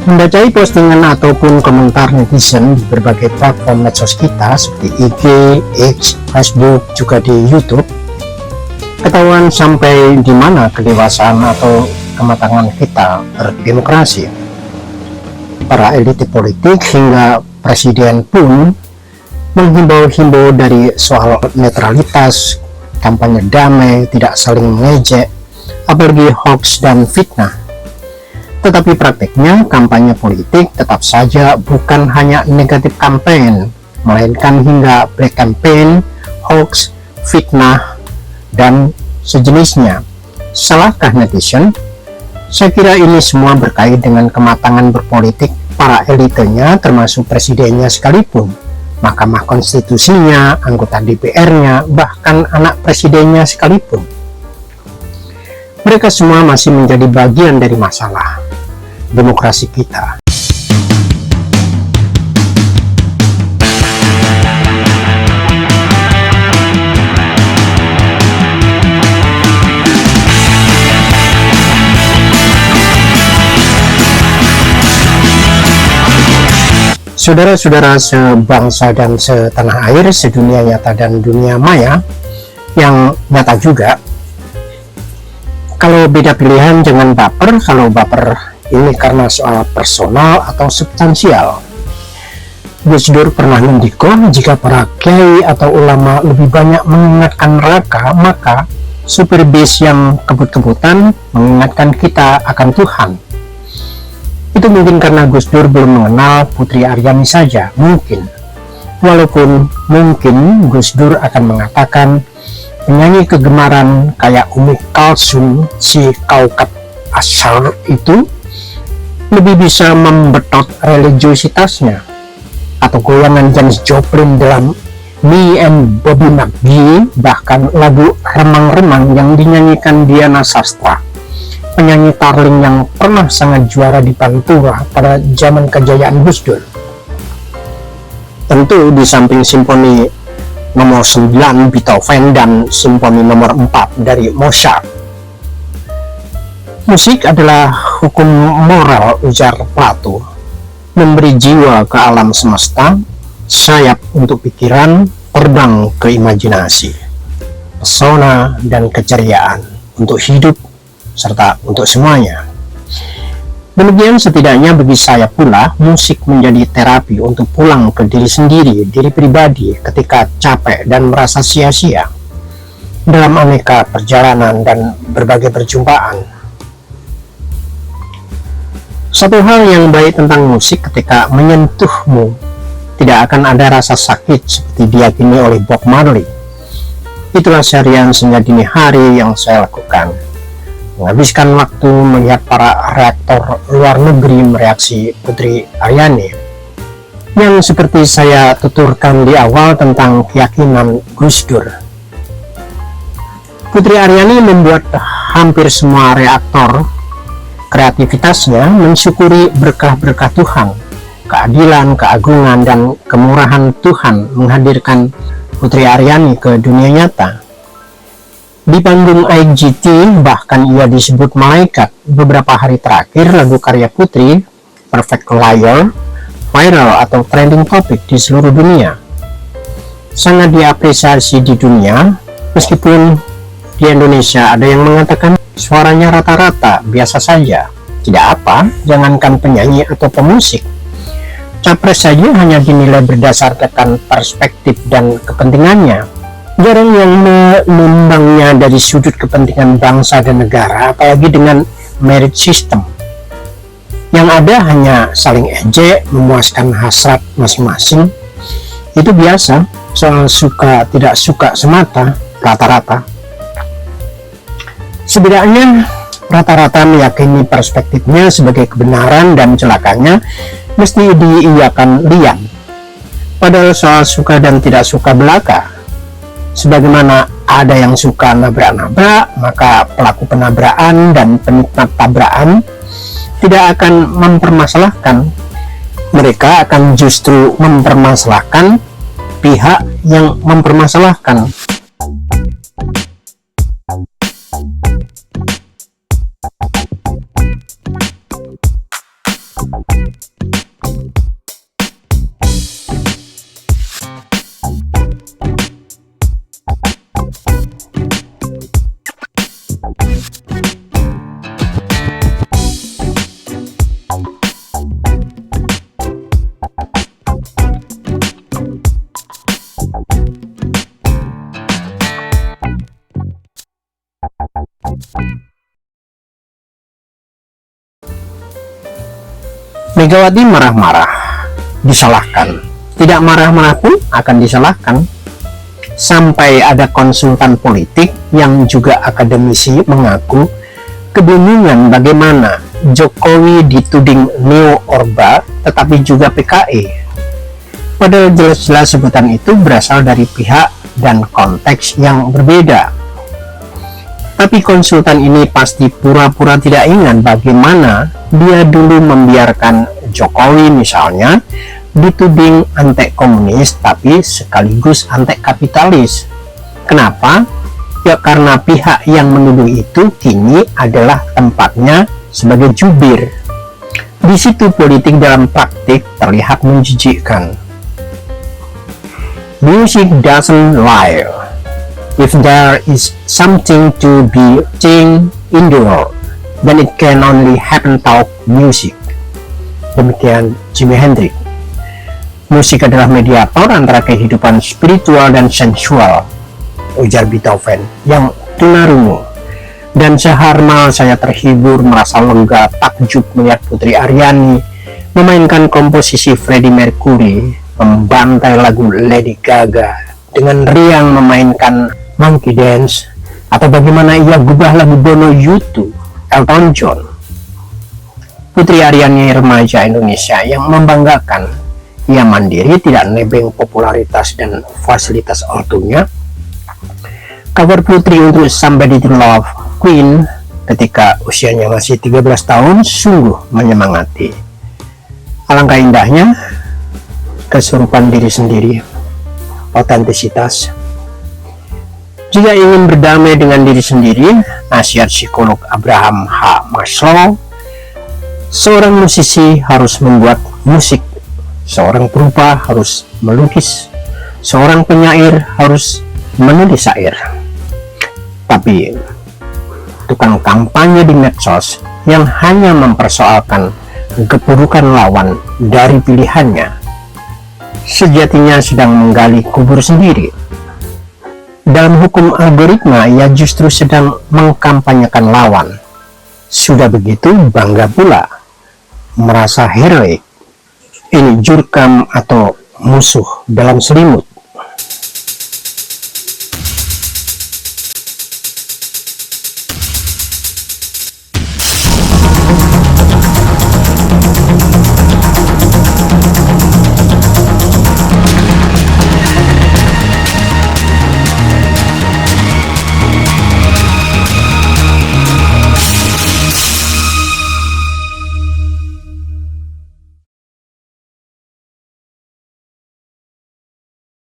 Membacai postingan ataupun komentar netizen di berbagai platform medsos kita seperti IG, X, Facebook, juga di YouTube, ketahuan sampai di mana kedewasaan atau kematangan kita berdemokrasi. Para elit politik hingga presiden pun menghimbau-himbau dari soal netralitas, kampanye damai, tidak saling mengejek, apalagi hoax dan fitnah. Tetapi praktiknya kampanye politik tetap saja bukan hanya negatif campaign, melainkan hingga black campaign, hoax, fitnah, dan sejenisnya. Salahkah netizen? Saya kira ini semua berkait dengan kematangan berpolitik para elitenya, termasuk presidennya sekalipun, Mahkamah Konstitusinya, anggota DPR-nya, bahkan anak presidennya sekalipun. Mereka semua masih menjadi bagian dari masalah demokrasi kita. Saudara-saudara sebangsa dan setanah air, sedunia nyata dan dunia maya yang nyata juga, kalau beda pilihan jangan baper. Kalau baper ini karena soal personal atau substansial. Gus Dur pernah mendikung, jika para kiai atau ulama lebih banyak mengingatkan neraka, maka super base yang kebut-kebutan mengingatkan kita akan Tuhan. Itu mungkin karena Gus Dur belum mengenal Putri Aryani saja, mungkin. Walaupun mungkin Gus Dur akan mengatakan penyanyi kegemaran kayak Umi Kalsum, si Kaukab Asyar itu lebih bisa membetot religiositasnya, atau goyangan Janis Joplin dalam Me and Bobby McGee, bahkan lagu Remang-Remang yang dinyanyikan Diana Sastra, penyanyi Tarling yang pernah sangat juara di Pantura pada zaman kejayaan Gus Dur. Tentu di samping simfoni nomor 9 Beethoven dan simfoni nomor 4 dari Mozart. Musik adalah hukum moral, ujar Plato, memberi jiwa ke alam semesta, sayap untuk pikiran, terbang ke imajinasi, pesona dan keceriaan untuk hidup serta untuk semuanya. Demikian setidaknya bagi saya pula, musik menjadi terapi untuk pulang ke diri sendiri, diri pribadi ketika capek dan merasa sia-sia dalam aneka perjalanan dan berbagai perjumpaan. Satu hal yang baik tentang musik, ketika menyentuhmu tidak akan ada rasa sakit seperti diyakini oleh Bob Marley. Itulah seharian senja dini hari yang saya lakukan, menghabiskan waktu melihat para reaktor luar negeri mereaksi Putri Aryani, yang seperti saya tuturkan di awal tentang keyakinan Gus Dur. Putri Aryani membuat hampir semua reaktor kreativitasnya mensyukuri berkah-berkah Tuhan, keadilan, keagungan, dan kemurahan Tuhan menghadirkan Putri Aryani ke dunia nyata. Di panggung IGT bahkan ia disebut malaikat. Beberapa hari terakhir lagu karya Putri, Perfect Liar, viral atau trending topic di seluruh dunia. Sangat diapresiasi di dunia, meskipun di Indonesia ada yang mengatakan suaranya rata-rata, biasa saja. Tidak apa, jangankan penyanyi atau pemusik. Capres saja hanya dinilai berdasarkan perspektif dan kepentingannya. Jarang yang menimbangnya dari sudut kepentingan bangsa dan negara, apalagi dengan merit system. Yang ada hanya saling ejek, memuaskan hasrat masing-masing. Itu biasa, soal suka tidak suka semata, rata-rata. Setidaknya rata-rata meyakini perspektifnya sebagai kebenaran dan celakanya mesti diiyakan lian. Padahal soal suka dan tidak suka belaka, sebagaimana ada yang suka nabrak-nabrak, maka pelaku penabrakan dan penikmat tabrakan tidak akan mempermasalahkan. Mereka akan justru mempermasalahkan pihak yang mempermasalahkan. Megawati marah-marah, disalahkan. Tidak marah-marah pun akan disalahkan. Sampai ada konsultan politik yang juga akademisi mengaku kebingungan bagaimana Jokowi dituding neo-Orba tetapi juga PKI. Padahal jelas-jelas sebutan itu berasal dari pihak dan konteks yang berbeda. Tapi konsultan ini pasti pura-pura tidak ingat bagaimana dia dulu membiarkan Jokowi misalnya dituding antek komunis tapi sekaligus antek kapitalis. Kenapa? Ya karena pihak yang menuduh itu kini adalah tempatnya sebagai jubir. Di situ politik dalam praktik terlihat menjijikkan. Music doesn't lie. If there is something to be seen in the world, then it can only happen through music. Demikian Jimi Hendrix. Musik adalah mediator antara kehidupan spiritual dan sensual, ujar Beethoven yang tunarungu. Dan seharmal saya terhibur, merasa lega, takjub melihat Putri Aryani memainkan komposisi Freddie Mercury, membantai lagu Lady Gaga, dengan riang memainkan Monkey Dance, atau bagaimana ia gubah lagu Bono U2, Elton John. Putri Aryani remaja Indonesia yang membanggakan. Ia mandiri, tidak nebeng popularitas dan fasilitas ortunya. Cover Putri untuk Somebody to Love Queen ketika usianya masih 13 tahun sungguh menyemangati. Alangkah indahnya kesurupan diri sendiri, otentisitas. Jika ingin berdamai dengan diri sendiri, nasihat psikolog Abraham H. Maslow, seorang musisi harus membuat musik, seorang perupa harus melukis, seorang penyair harus menulis syair. Tapi tukang kampanye di medsos yang hanya mempersoalkan keburukan lawan dari pilihannya, sejatinya sedang menggali kubur sendiri. Dalam hukum algoritma, ia justru sedang mengkampanyekan lawan. Sudah begitu bangga pula, merasa heroik. Ini jurkam atau musuh dalam selimut.